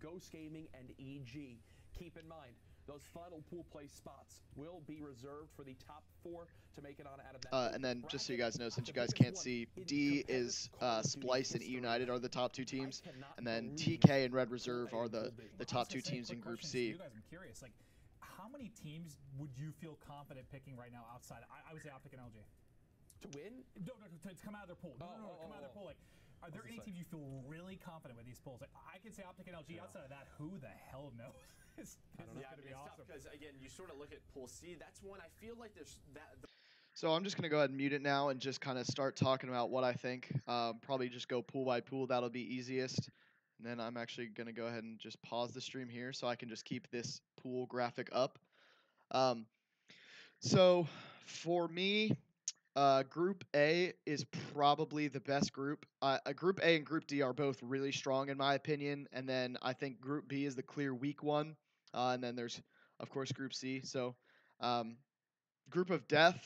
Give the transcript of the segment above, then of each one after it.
Ghost Gaming and EG. Keep in mind, those final pool play spots will be reserved for the top 4 to make it on out of that. And then just so you guys know, since you guys can't see, D is Splice and E United are the top 2 teams, and then TK and Red Reserve are the top 2 teams in Group C. You guys, I'm curious, like, how many teams would you feel confident picking right now outside? I would say Optic and LG. To win? No, to come out of their pool. No, come out of their pool. Like, are there any teams you feel really confident with these pools? Like, I can say Optic and LG. Outside of that, who the hell knows? This is going to be awesome. Because again, you sort of look at Pool C. That's one I feel like there's that. So I'm just going to go ahead and mute it now and just kind of start talking about what I think. Probably just go pool by pool. That'll be easiest. And then I'm actually going to go ahead and just pause the stream here so I can just keep this pool graphic up. So for me, Group A is probably the best group. Group A and Group D are both really strong in my opinion. And then I think Group B is the clear weak one. And then there's, of course, Group C. So Group of Death.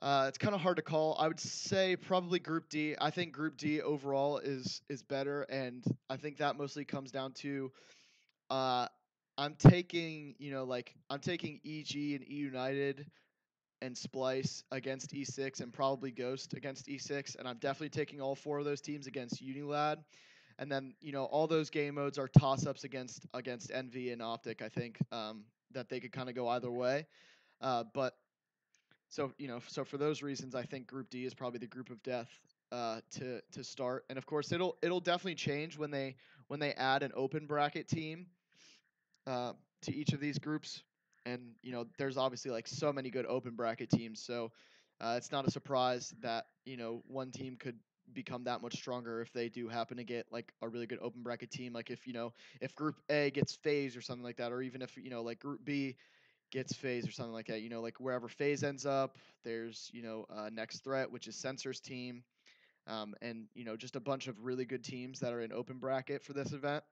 It's kind of hard to call. I would say probably Group D. I think Group D overall is better, and I think that mostly comes down to I'm taking EG and E United and Splice against E6 and probably Ghost against E6, and I'm definitely taking all 4 of those teams against Unilad. And then all those game modes are toss-ups against Envy and Optic. I think that they could kind of go either way, but. So for those reasons, I think Group D is probably the group of death to start. And of course, it'll definitely change when they add an open bracket team to each of these groups. And there's obviously like so many good open bracket teams, so it's not a surprise that one team could become that much stronger if they do happen to get like a really good open bracket team. Like if Group A gets FaZe or something like that, or even if like Group B gets FaZe or something like that. Like wherever FaZe ends up, there's Next Threat, which is Censor's team, and just a bunch of really good teams that are in open bracket for this event.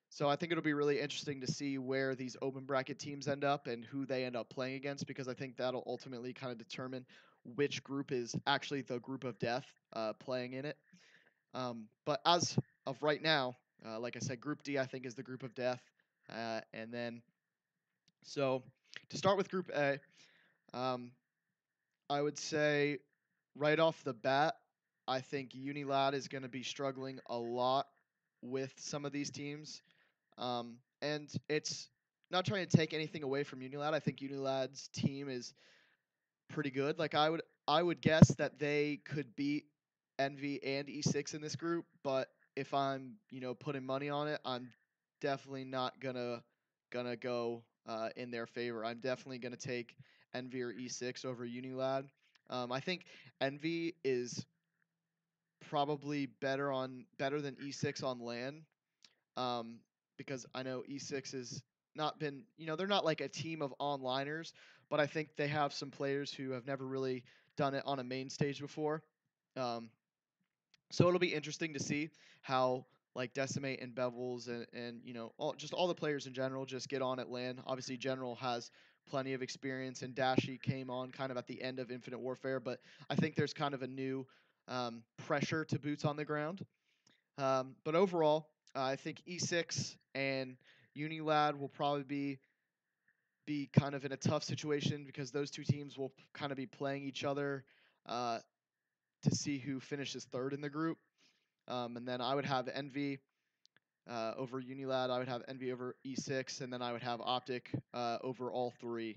So I think it'll be really interesting to see where these open bracket teams end up and who they end up playing against, because I think that'll ultimately kind of determine which group is actually the group of death playing in it. But as of right now, like I said, Group D I think is the group of death, and then. So to start with Group A, I would say right off the bat, I think Unilad is going to be struggling a lot with some of these teams. And it's not trying to take anything away from Unilad. I think Unilad's team is pretty good. Like I would guess that they could beat Envy and E6 in this group, but if I'm, putting money on it, I'm definitely not gonna go in their favor. I'm definitely going to take Envy or E6 over Unilad. I think Envy is probably better than E6 on LAN, because I know E6 has not been, they're not like a team of onliners, but I think they have some players who have never really done it on a main stage before. So it'll be interesting to see how like Decimate and Bevels and all the players in general just get on at LAN. Obviously, General has plenty of experience, and Dashi came on kind of at the end of Infinite Warfare, but I think there's kind of a new pressure to boots on the ground. But overall, I think E6 and Unilad will probably be kind of in a tough situation because those two teams will kind of be playing each other to see who finishes third in the group. And then I would have Envy over Unilad. I would have Envy over E6, and then I would have Optic over all 3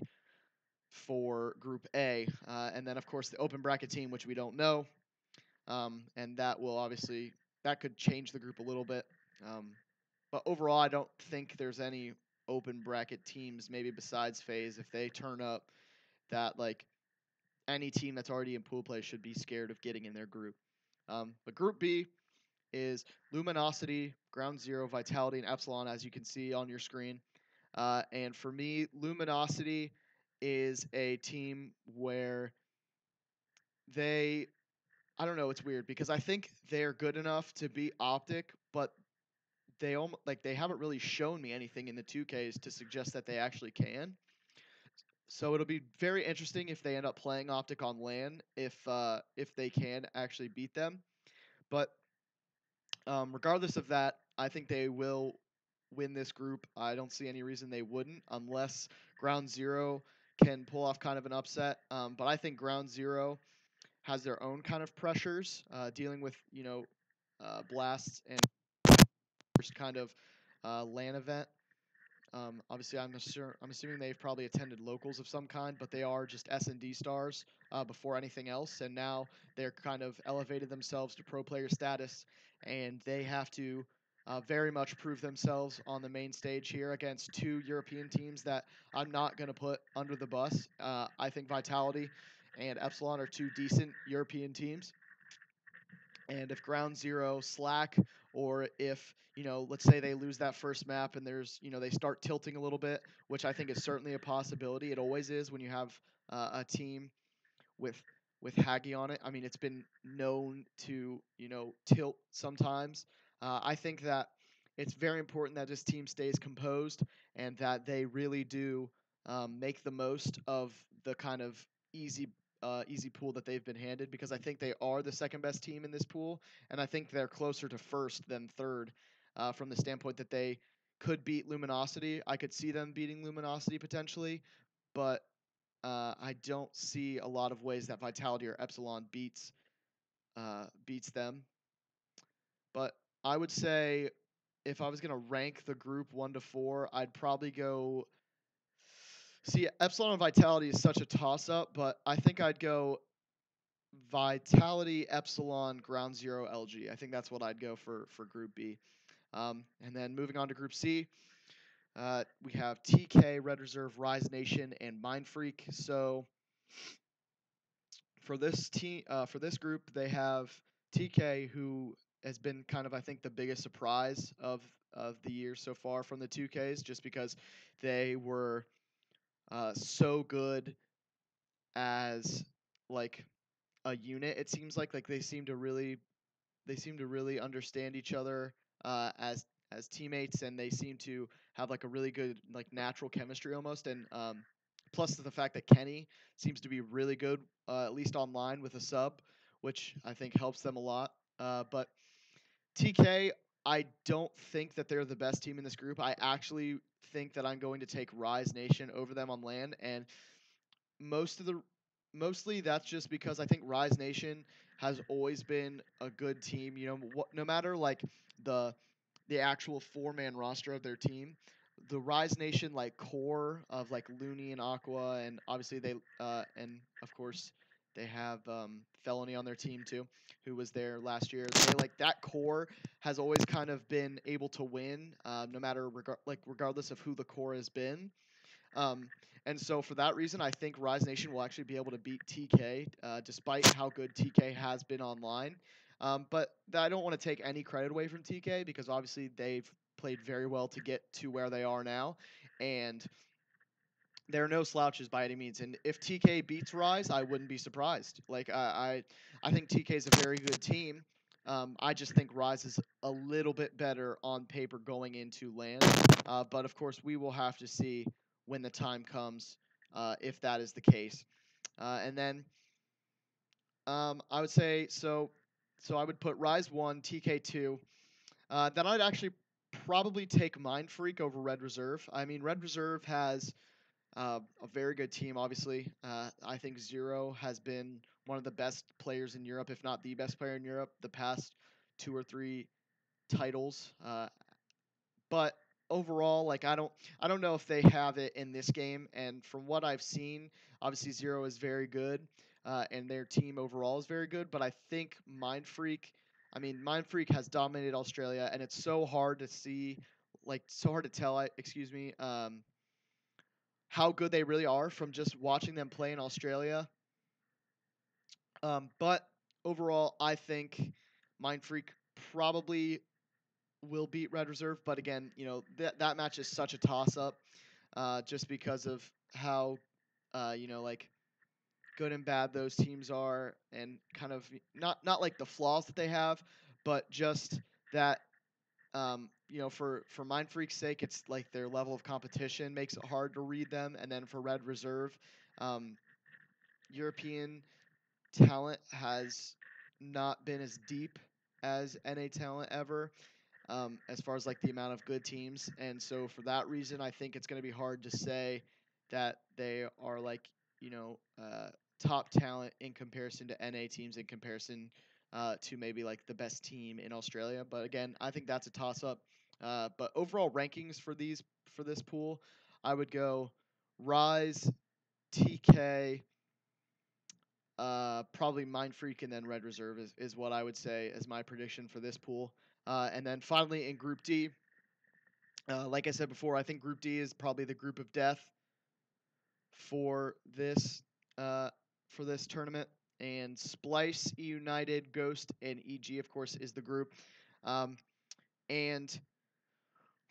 for Group A. And then, of course, the open bracket team, which we don't know. And that could change the group a little bit. But overall, I don't think there's any open bracket teams, maybe besides FaZe, if they turn up, that like any team that's already in pool play should be scared of getting in their group. But Group B is Luminosity, Ground Zero, Vitality, and Epsilon, as you can see on your screen. And for me, Luminosity is a team where I don't know, it's weird because I think they're good enough to beat Optic, but they haven't really shown me anything in the 2Ks to suggest that they actually can. So it'll be very interesting if they end up playing Optic on LAN, if they can actually beat them. But regardless of that, I think they will win this group. I don't see any reason they wouldn't, unless Ground Zero can pull off kind of an upset. But I think Ground Zero has their own kind of pressures, dealing with blasts and first kind of LAN event. Obviously, I'm assuming they've probably attended locals of some kind, but they are just S&D stars before anything else, and now they're kind of elevated themselves to pro player status, and they have to very much prove themselves on the main stage here against two European teams that I'm not going to put under the bus. I think Vitality and Epsilon are two decent European teams. And if Ground Zero slack, or if, let's say they lose that first map and they start tilting a little bit, which I think is certainly a possibility. It always is when you have a team with Haggy on it. I mean, it's been known to, tilt sometimes. I think that it's very important that this team stays composed and that they really do make the most of the kind of easy pool that they've been handed, because I think they are the second best team in this pool, and I think they're closer to first than third from the standpoint that they could beat Luminosity. I could see them beating Luminosity potentially, but I don't see a lot of ways that Vitality or Epsilon beats them. But I would say if I was gonna rank the group 1 to 4, I'd probably go. See, Epsilon and Vitality is such a toss-up, but I think I'd go Vitality, Epsilon, Ground Zero, LG. I think that's what I'd go for Group B. And then moving on to Group C, we have TK, Red Reserve, Rise Nation, and Mind Freak. So for this group, they have TK, who has been kind of, I think, the biggest surprise of the year so far from the 2Ks, just because they were so good as like a unit. It seems like they seem to really understand each other as teammates, and they seem to have like a really good like natural chemistry almost. And plus the fact that Kenny seems to be really good, at least online with a sub, which I think helps them a lot. But TK, I don't think that they're the best team in this group. I actually think that I'm going to take Rise Nation over them on LAN, and mostly that's just because I think Rise Nation has always been a good team. No matter like the actual 4-man roster of their team, the Rise Nation like core of like Looney and Aqua, and obviously and of course they have Felony on their team too, who was there last year. They like that core has always kind of been able to win, no matter regardless of who the core has been. And so for that reason, I think Rise Nation will actually be able to beat TK, despite how good TK has been online. But I don't want to take any credit away from TK, because obviously they've played very well to get to where they are now, and there are no slouches by any means. And if TK beats Rise, I wouldn't be surprised. Like I think TK is a very good team. I just think Rise is a little bit better on paper going into LAN. But of course, we will have to see when the time comes, if that is the case. And then I would say so. So I would put Rise 1, TK 2. Then I'd actually probably take Mind Freak over Red Reserve. I mean, Red Reserve has a very good team, obviously. I think Zero has been one of the best players in Europe, if not the best player in Europe, the past 2 or 3 titles. But overall, like I don't know if they have it in this game. And from what I've seen, obviously Zero is very good, and their team overall is very good. But I think Mind Freak has dominated Australia, and it's so hard to see, like so hard to tell. Excuse me. How good they really are from just watching them play in Australia. But overall, I think Mind Freak probably will beat Red Reserve. But again, that match is such a toss-up, just because of how, like good and bad those teams are, and kind of not like the flaws that they have, but just that for Mind Freak's sake, it's like their level of competition makes it hard to read them. And then for Red Reserve, European talent has not been as deep as NA talent ever. as far as like the amount of good teams. And so for that reason, I think it's going to be hard to say that they are like, you know, top talent in comparison to NA teams, in comparison to maybe like the best team in Australia. But again, I think that's a toss up. But overall rankings for this pool, I would go Rise, TK, probably Mind Freak, and then Red Reserve is what I would say as my prediction for this pool. And then finally in Group D, like I said before, I think Group D is probably the group of death for this tournament. And Splice, E United, Ghost, and EG, of course, is the group. And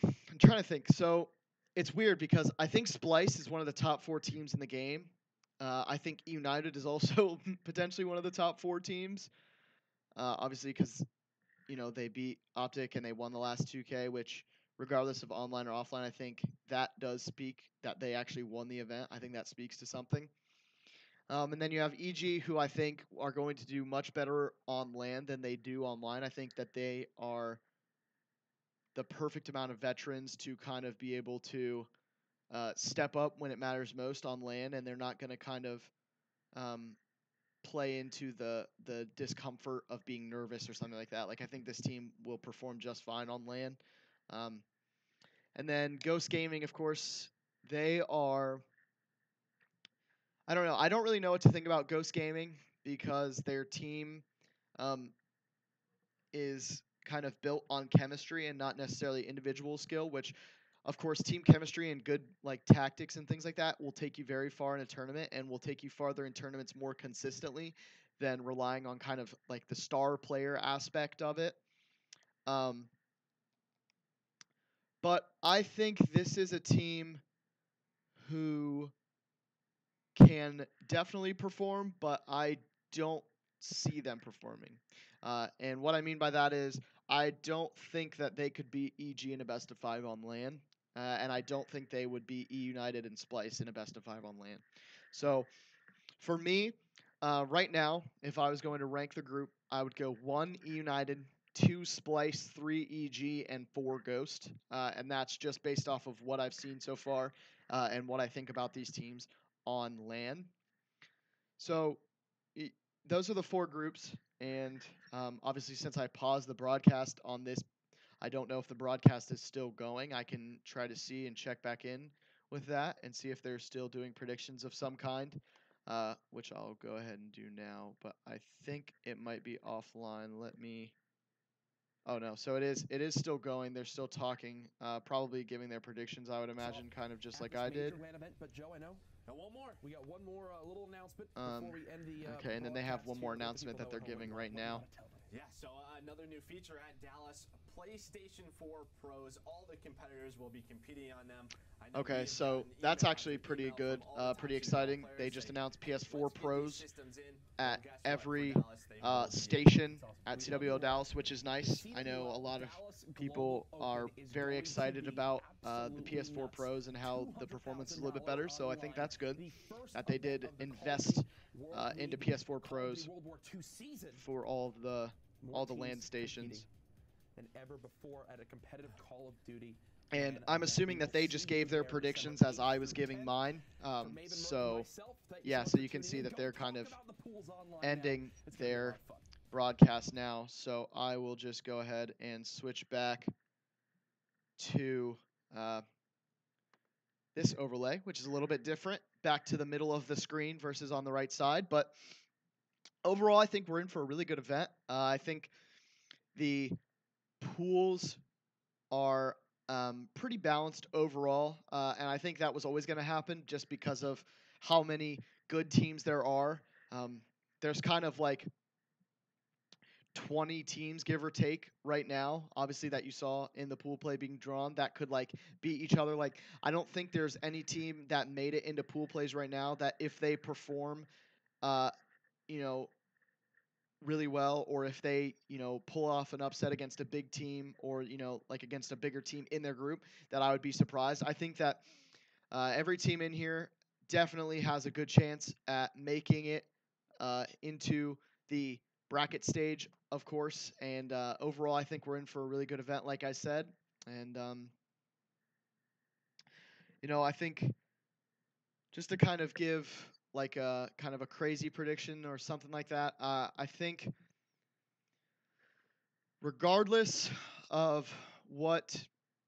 I'm trying to think. So it's weird because I think Splice is one of the top 4 teams in the game. I think E United is also potentially one of the top 4 teams. Obviously, because they beat Optic and they won the last 2K, which regardless of online or offline, I think that does speak that they actually won the event. I think that speaks to something. And then you have EG, who I think are going to do much better on LAN than they do online. I think that they are the perfect amount of veterans to kind of be able to step up when it matters most on LAN, and they're not going to kind of play into the discomfort of being nervous or something like that. Like I think this team will perform just fine on LAN. And then Ghost Gaming, of course, they are. I don't know. I don't really know what to think about Ghost Gaming because their team is kind of built on chemistry and not necessarily individual skill, which of course team chemistry and good like tactics and things like that will take you very far in a tournament and will take you farther in tournaments more consistently than relying on kind of like the star player aspect of it. But I think this is a team who can definitely perform, but I don't see them performing. And what I mean by that is I don't think that they could beat EG in a best of 5 on LAN. And I don't think they would beat E United and Splice in a best of 5 on LAN. So for me, right now, if I was going to rank the group, I would go 1 E United, 2 Splice, 3 EG, and 4 Ghost. And that's just based off of what I've seen so far and what I think about these teams on LAN. So those are the 4 groups. And obviously, since I paused the broadcast on this, I don't know if the broadcast is still going. I can try to see and check back in with that and see if they're still doing predictions of some kind, which I'll go ahead and do now. But I think it might be offline. Let me. Oh no, so it is still going. They're still talking, probably giving their predictions. I would imagine, kind of just like I did. Event, but Joe, I know. And one more. We got one more little announcement before we end the. Okay, and then they have one more announcement that they're giving right now. Yeah, so another new feature at Dallas, PlayStation 4 Pros. All the competitors will be competing on them. Okay, so that's actually pretty good, pretty exciting. They just announced PS4 Pros at every station at CWO Dallas, which is nice. I know a lot of people are very excited about the PS4 Pros and how the performance is a little bit better, so I think that's good that they did invest into PS4 Pros for all the LAN stations. Than ever before at a competitive Call of Duty. And I'm assuming that they just gave their predictions as I was giving mine. So, yeah, so you can see that they're kind of ending their broadcast now. So I will just go ahead and switch back to this overlay, which is a little bit different, back to the middle of the screen versus on the right side. But overall, I think we're in for a really good event. I think the pools are pretty balanced overall, and I think that was always going to happen just because of how many good teams there are. There's kind of like 20 teams, give or take, right now, obviously, that you saw in the pool play being drawn that could like beat each other. Like, I don't think there's any team that made it into pool plays right now that if they perform, really well, or if they, pull off an upset against a big team or, like against a bigger team in their group, that I would be surprised. I think that every team in here definitely has a good chance at making it into the bracket stage of course. And overall, I think we're in for a really good event, like I said. And I think just to kind of give like a kind of a crazy prediction or something like that, I think regardless of what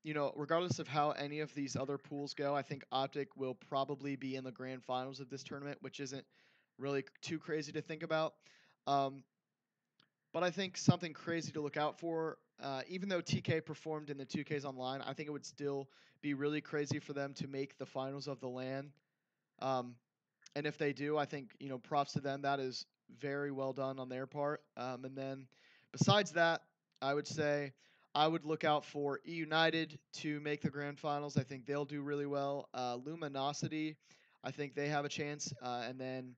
regardless of how any of these other pools go, I think Optic will probably be in the grand finals of this tournament, which isn't really too crazy to think about. Um, but I think something crazy to look out for, even though TK performed in the 2Ks online, I think it would still be really crazy for them to make the finals of the LAN. Um, and if they do, I think props to them. That is very well done on their part. And then besides that, I would say I would look out for E United to make the grand finals. I think they'll do really well. Luminosity, I think they have a chance. And then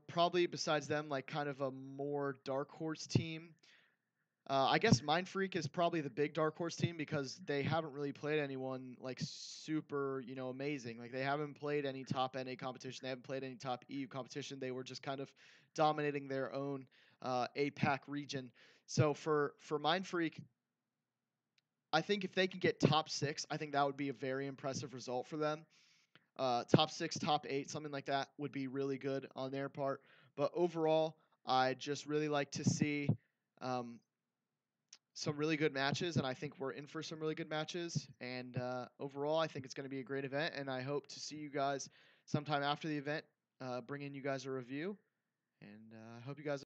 probably besides them, like kind of a more dark horse team. I guess Mind Freak is probably the big dark horse team because they haven't really played anyone like super, amazing. Like they haven't played any top NA competition. They haven't played any top EU competition. They were just kind of dominating their own APAC region. So for Mind Freak, I think if they can get top 6, I think that would be a very impressive result for them. Top 6, top 8, something like that would be really good on their part. But overall, I just really like to see um, some really good matches, and I think we're in for some really good matches. And overall, I think it's going to be a great event, and I hope to see you guys sometime after the event, bringing you guys a review. And I hope you guys